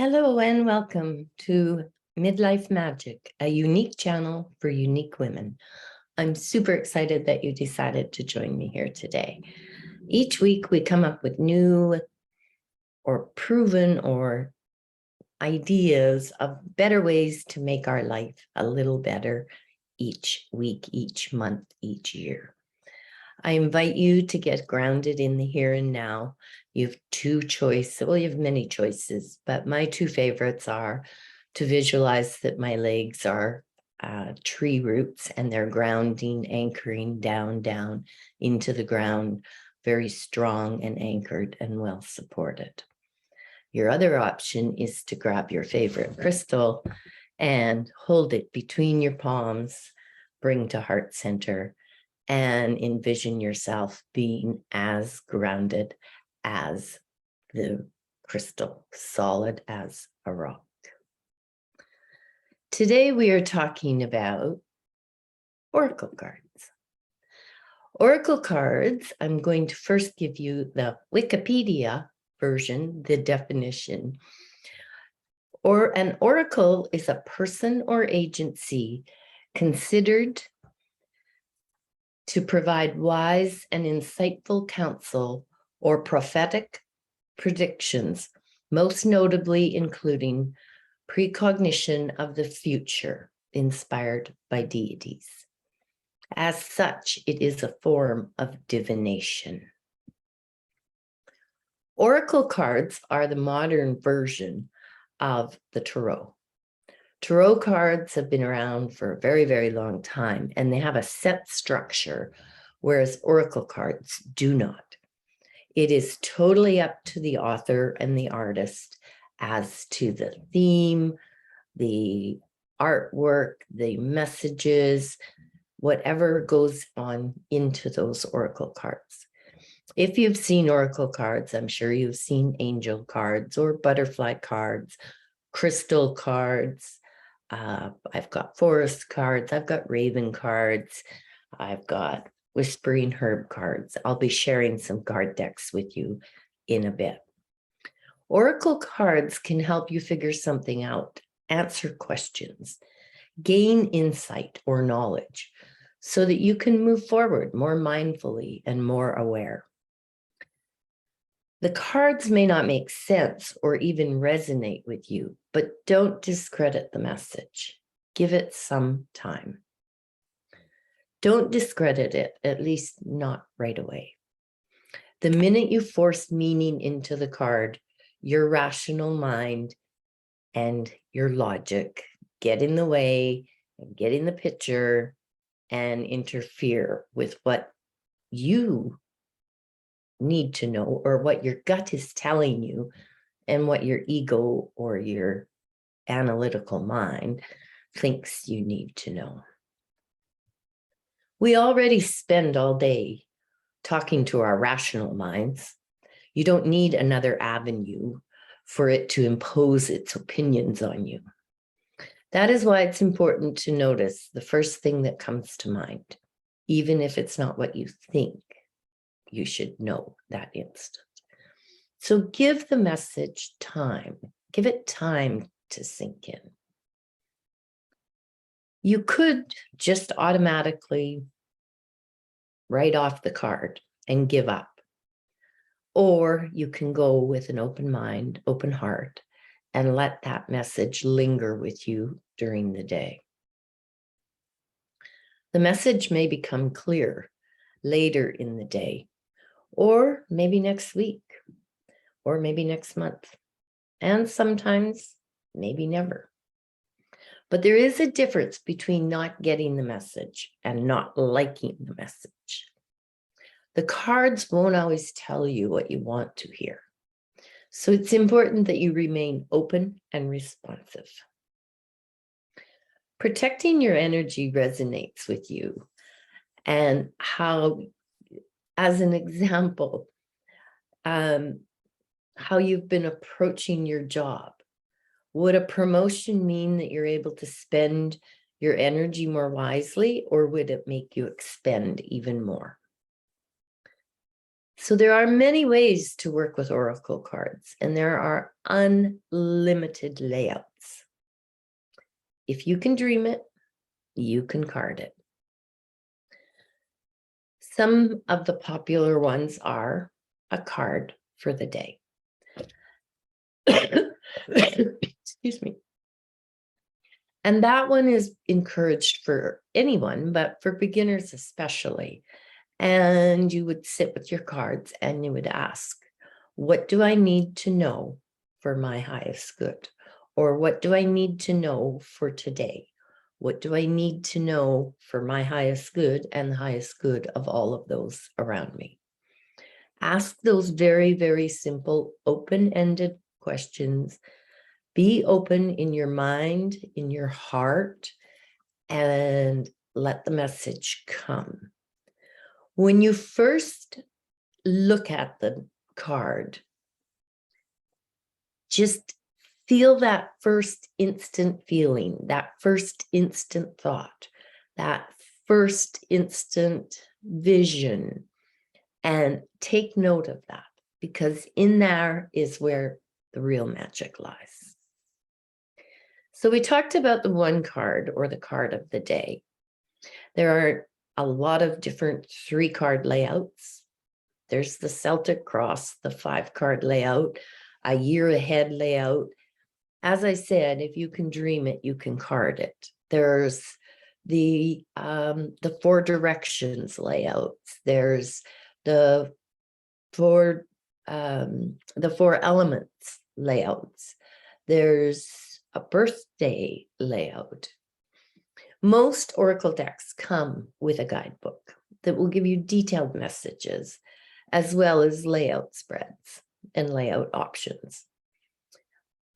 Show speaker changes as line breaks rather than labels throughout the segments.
Hello and welcome to Midlife Magic, a unique channel for unique women. I'm super excited that you decided to join me here today. Each week we come up with new or proven or ideas of better ways to make our life a little better each week, each month, each year. I invite you to get grounded in the here and now. You have two choices. Well, you have many choices, but my two favorites are to visualize that my legs are tree roots and they're grounding, anchoring down into the ground, very strong and anchored and well supported. Your other option is to grab your favorite crystal and hold it between your palms, bring to heart center, and envision yourself being as grounded as the crystal, solid as a rock. Today we are talking about oracle cards. Oracle cards, I'm going to first give you the Wikipedia version, the definition. Or an oracle is a person or agency considered to provide wise and insightful counsel or prophetic predictions, most notably including precognition of the future inspired by deities. As such, it is a form of divination. Oracle cards are the modern version of the tarot. Tarot cards have been around for a very, very long time, and they have a set structure, whereas oracle cards do not. It is totally up to the author and the artist as to the theme, the artwork, the messages, whatever goes on into those oracle cards. If you've seen oracle cards, I'm sure you've seen angel cards or butterfly cards, crystal cards. I've got forest cards, I've got raven cards, I've got whispering herb cards. I'll be sharing some card decks with you in a bit. Oracle cards can help you figure something out, answer questions, gain insight or knowledge so that you can move forward more mindfully and more aware. The cards may not make sense or even resonate with you, but don't discredit the message. Give it some time. Don't discredit it, at least not right away. The minute you force meaning into the card, your rational mind and your logic get in the way and get in the picture and interfere with what you need to know or what your gut is telling you and what your ego or your analytical mind thinks you need to know. We already spend all day talking to our rational minds. You don't need another avenue for it to impose its opinions on you. That is why it's important to notice the first thing that comes to mind, even if it's not what you think you should know that instant. So give the message time. Give it time to sink in. You could just automatically write off the card and give up. Or you can go with an open mind, open heart, and let that message linger with you during the day. The message may become clear later in the day, or maybe next week, or maybe next month, and sometimes maybe never. But there is a difference between not getting the message and not liking the message. The cards won't always tell you what you want to hear. So it's important that you remain open and responsive. Protecting your energy resonates with you. And how, as an example, how you've been approaching your job. Would a promotion mean that you're able to spend your energy more wisely, or would it make you expend even more? So there are many ways to work with oracle cards, and there are unlimited layouts. If you can dream it, you can card it. Some of the popular ones are a card for the day. Excuse me. And that one is encouraged for anyone, but for beginners especially. And you would sit with your cards and you would ask, what do I need to know for my highest good? Or what do I need to know for today? What do I need to know for my highest good and the highest good of all of those around me? Ask those very, very simple, open-ended questions. Be open in your mind, in your heart, and let the message come. When you first look at the card, just feel that first instant feeling, that first instant thought, that first instant vision, and take note of that, because in there is where the real magic lies. So we talked about the one card, or the card of the day. There are a lot of different 3-card layouts. There's the Celtic Cross, the 5-card layout, a year ahead layout. As I said, if you can dream it, you can card it. There's the 4 directions layouts. There's the 4 elements layouts. There's a birthday layout. Most oracle decks come with a guidebook that will give you detailed messages, as well as layout spreads and layout options.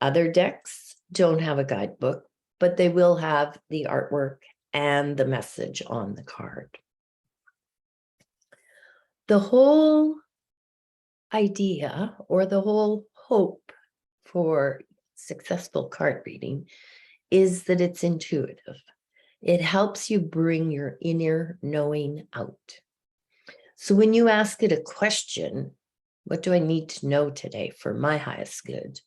Other decks don't have a guidebook, but they will have the artwork and the message on the card. The whole idea, or the whole hope for successful card reading, is that it's intuitive. It helps you bring your inner knowing out. So when you ask it a question, what do I need to know today for my highest good?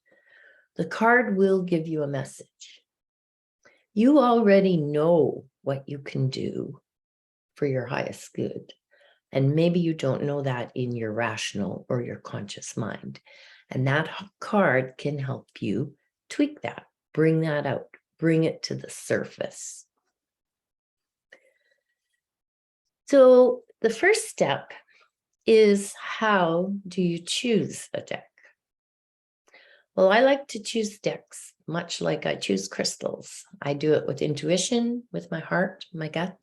The card will give you a message. You already know what you can do for your highest good. And maybe you don't know that in your rational or your conscious mind. And that card can help you tweak that, bring that out, bring it to the surface. So the first step is, how do you choose a deck? Well, I like to choose decks much like I choose crystals. I do it with intuition, with my heart, my gut.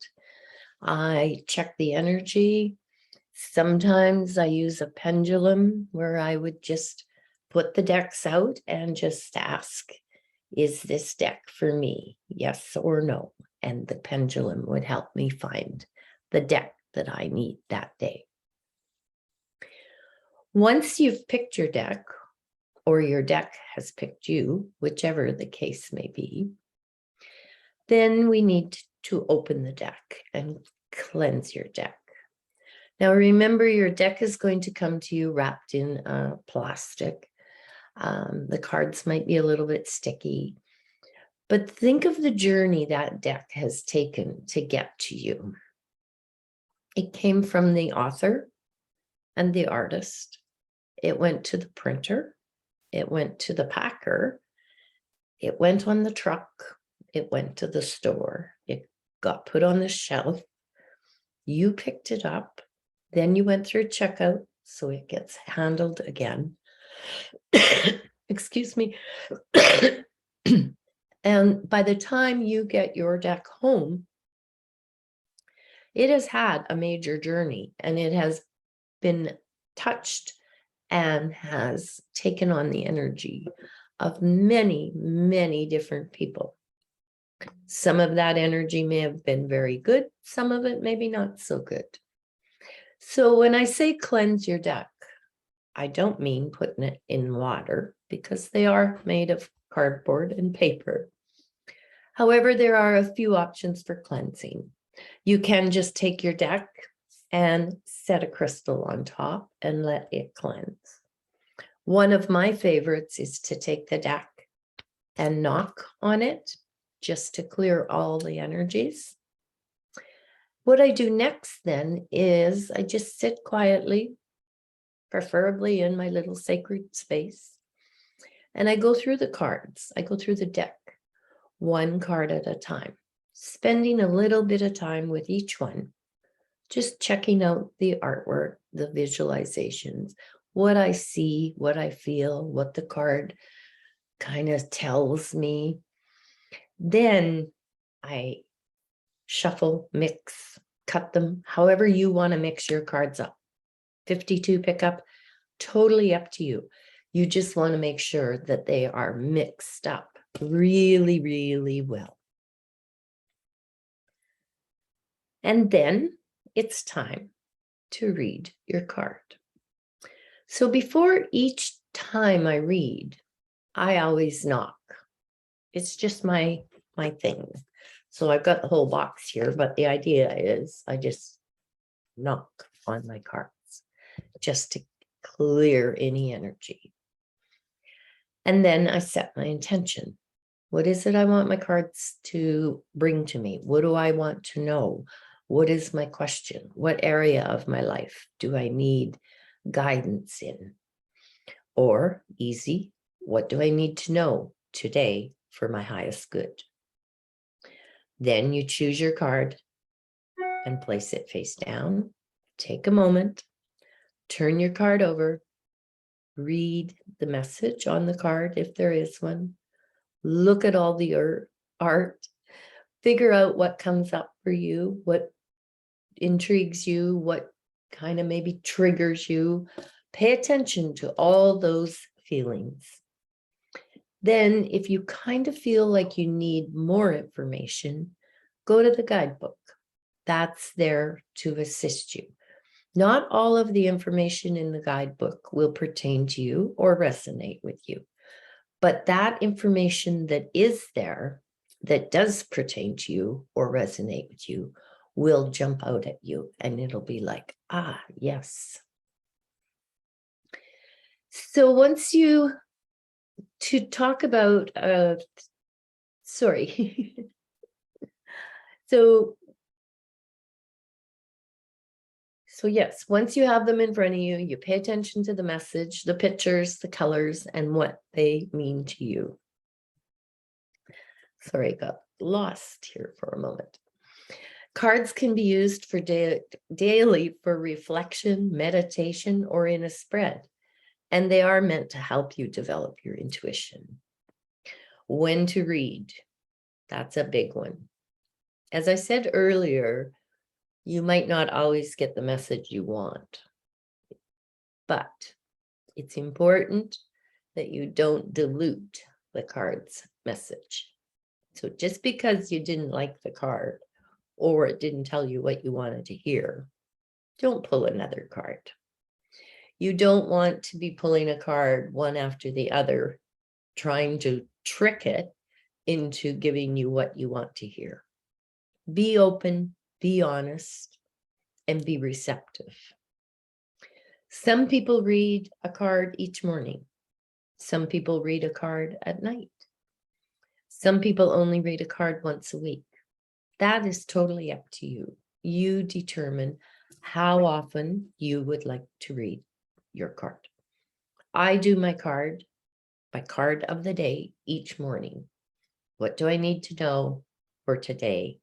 I check the energy. Sometimes I use a pendulum where I would just put the decks out and just ask, is this deck for me? Yes or no? And the pendulum would help me find the deck that I need that day. Once you've picked your deck, or your deck has picked you, whichever the case may be, then we need to open the deck and cleanse your deck. Now, remember, your deck is going to come to you wrapped in plastic. The cards might be a little bit sticky, but think of the journey that deck has taken to get to you. It came from the author and the artist. It went to the printer. It went to the packer. It went on the truck. It went to the store. It got put on the shelf. You picked it up. Then you went through checkout, so it gets handled again. Excuse me. And by the time you get your deck home, it has had a major journey, and it has been touched and has taken on the energy of many, many different people. Some of that energy may have been very good. Some of it maybe not so good. So when I say cleanse your deck, I don't mean putting it in water, because they are made of cardboard and paper. However, there are a few options for cleansing. You can just take your deck and set a crystal on top and let it cleanse. One of my favorites is to take the deck and knock on it just to clear all the energies. What I do next then is I just sit quietly, preferably in my little sacred space, and I go through the cards. I go through the deck, one card at a time, spending a little bit of time with each one, just checking out the artwork, the visualizations, what I see, what I feel, what the card kind of tells me. Then I shuffle, mix, cut them, however you want to mix your cards up. 52 pickup, totally up to you. You just want to make sure that they are mixed up really, really well. And then it's time to read your card. So before each time I read, I always knock. It's just my thing. So I've got the whole box here, but the idea is I just knock on my cards just to clear any energy. And then I set my intention. What is it I want my cards to bring to me? What do I want to know? What is my question? What area of my life do I need guidance in? Or easy, what do I need to know today for my highest good? Then you choose your card and place it face down. Take a moment, turn your card over, read the message on the card if there is one, look at all the art, figure out what comes up for you, what intrigues you, what kind of maybe triggers you. Pay attention to all those feelings. Then if you kind of feel like you need more information, go to the guidebook. That's there to assist you. Not all of the information in the guidebook will pertain to you or resonate with you, but that information that is there that does pertain to you or resonate with you will jump out at you, and it'll be like, ah, yes. So once you, to talk about, sorry. So yes, once you have them in front of you, you pay attention to the message, the pictures, the colors, and what they mean to you. Sorry, I got lost here for a moment. Cards can be used for daily for reflection, meditation, or in a spread, and they are meant to help you develop your intuition. When to read, that's a big one. As I said earlier, you might not always get the message you want, but it's important that you don't dilute the card's message. So just because you didn't like the card or it didn't tell you what you wanted to hear, don't pull another card. You don't want to be pulling a card one after the other, trying to trick it into giving you what you want to hear. Be open, be honest, and be receptive. Some people read a card each morning. Some people read a card at night. Some people only read a card once a week. That is totally up to you. You determine how often you would like to read your card. I do my card of the day each morning. What do I need to know for today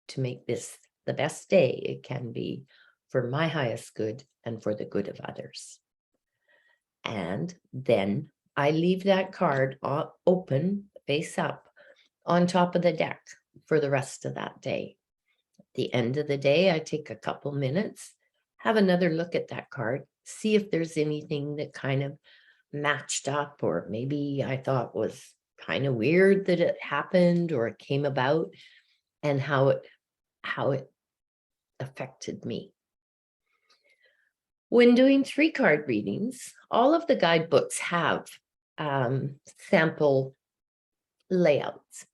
to make this the best day it can be for my highest good and for the good of others? And then I leave that card open, face up, on top of the deck for the rest of that day. At the end of the day, I take a couple minutes, have another look at that card, see if there's anything that kind of matched up, or maybe I thought was kind of weird that it happened or it came about, and how it affected me. When doing 3-card readings, all of the guidebooks have sample layouts.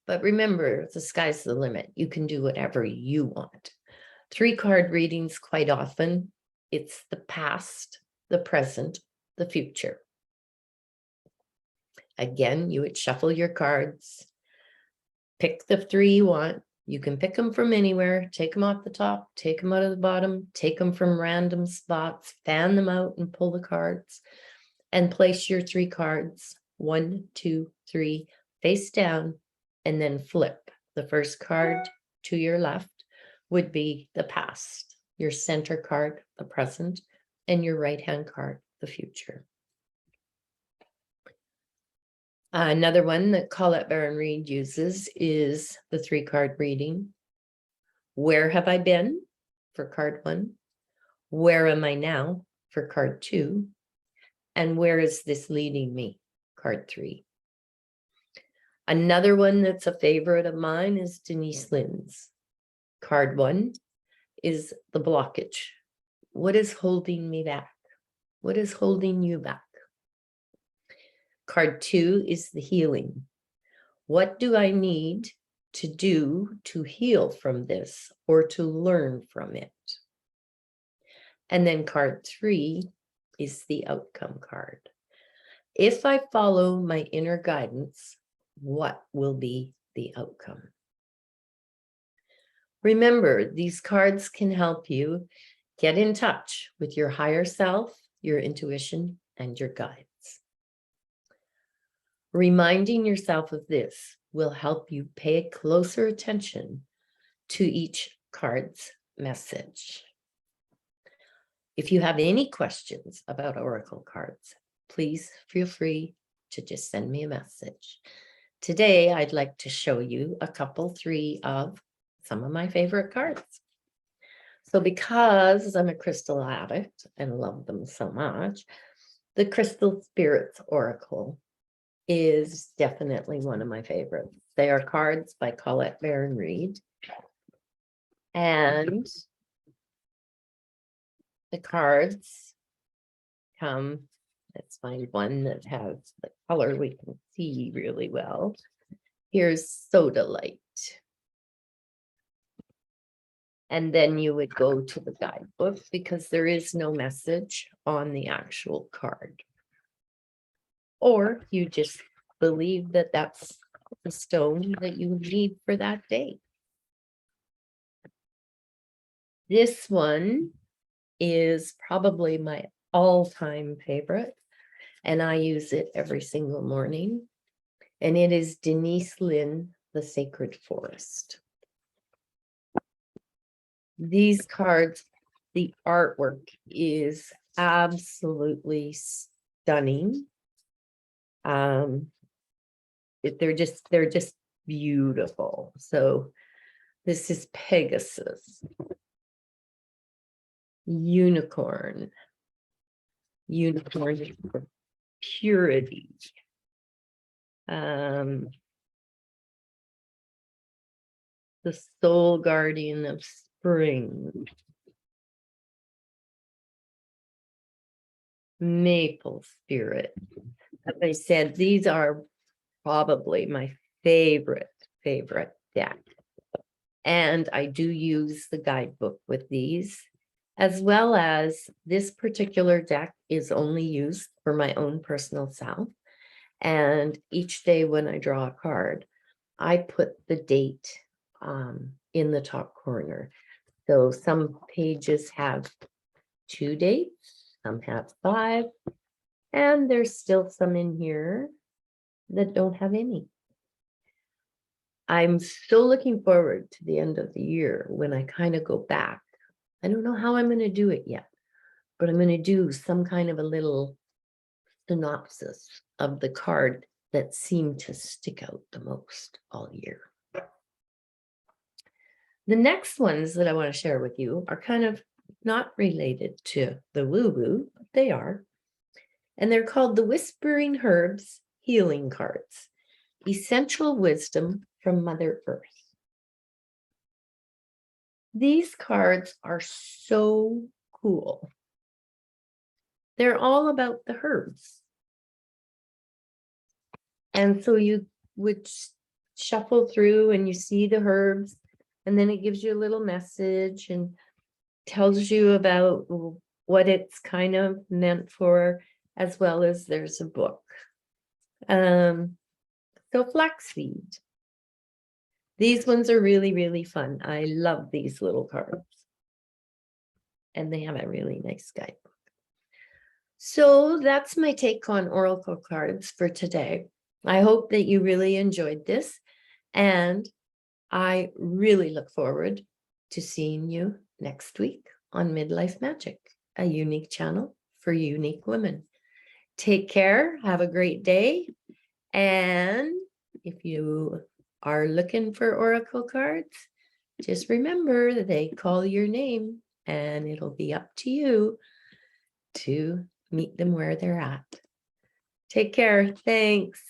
But remember, the sky's the limit. You can do whatever you want. 3-card readings, quite often, it's the past, the present, the future. Again, you would shuffle your cards, pick the 3 you want. You can pick them from anywhere, take them off the top, take them out of the bottom, take them from random spots, fan them out and pull the cards, and place your 3 cards, 1, 2, 3, face down, and then flip. The first card to your left would be the past, your center card, the present, and your right-hand card, the future. Another one that Colette Baron-Reid uses is the 3-card reading. Where have I been? For card 1. Where am I now? For card 2. And where is this leading me? Card 3. Another one that's a favorite of mine is Denise Linn's. Card 1 is the blockage. What is holding me back? What is holding you back? Card 2 is the healing. What do I need to do to heal from this or to learn from it? And then card 3 is the outcome card. If I follow my inner guidance, what will be the outcome? Remember, these cards can help you get in touch with your higher self, your intuition, and your guides. Reminding yourself of this will help you pay closer attention to each card's message. If you have any questions about oracle cards, please feel free to just send me a message. Today, I'd like to show you a couple, 3 of some of my favorite cards. So because I'm a crystal addict and love them so much, the Crystal Spirits Oracle is definitely one of my favorites. They are cards by Colette Baron-Reid. And the cards come, let's find one that has the color we can see really well. Here's Sodalite. And then you would go to the guidebook because there is no message on the actual card. Or you just believe that that's the stone that you need for that day. This one is probably my all-time favorite, and I use it every single morning. And it is Denise Linn, The Sacred Forest. These cards, the artwork is absolutely stunning. They're just beautiful. So this is Pegasus, unicorn for purity. The soul guardian of spring, maple spirit. As I said, these are probably my favorite deck. And I do use the guidebook with these, as well as this particular deck is only used for my own personal self. And each day when I draw a card, I put the date in the top corner. So some pages have 2 dates, some have 5, and there's still some in here that don't have any. I'm still looking forward to the end of the year when I kind of go back. I don't know how I'm going to do it yet, but I'm going to do some kind of a little synopsis of the card that seemed to stick out the most all year. The next ones that I want to share with you are kind of not related to the woo-woo, but they are. And they're called the Whispering Herbs Healing Cards. Essential wisdom from Mother Earth. These cards are so cool. They're all about the herbs. And so you would shuffle through and you see the herbs, and then it gives you a little message, and tells you about what it's kind of meant for, as well as there's a book. So flaxseed. These ones are really, really fun. I love these little cards. And they have a really nice guidebook. So that's my take on oracle cards for today. I hope that you really enjoyed this. And I really look forward to seeing you next week on Midlife Magic, a unique channel for unique women. Take care. Have a great day. And if you are looking for oracle cards, just remember that they call your name and it'll be up to you to meet them where they're at. Take care. Thanks.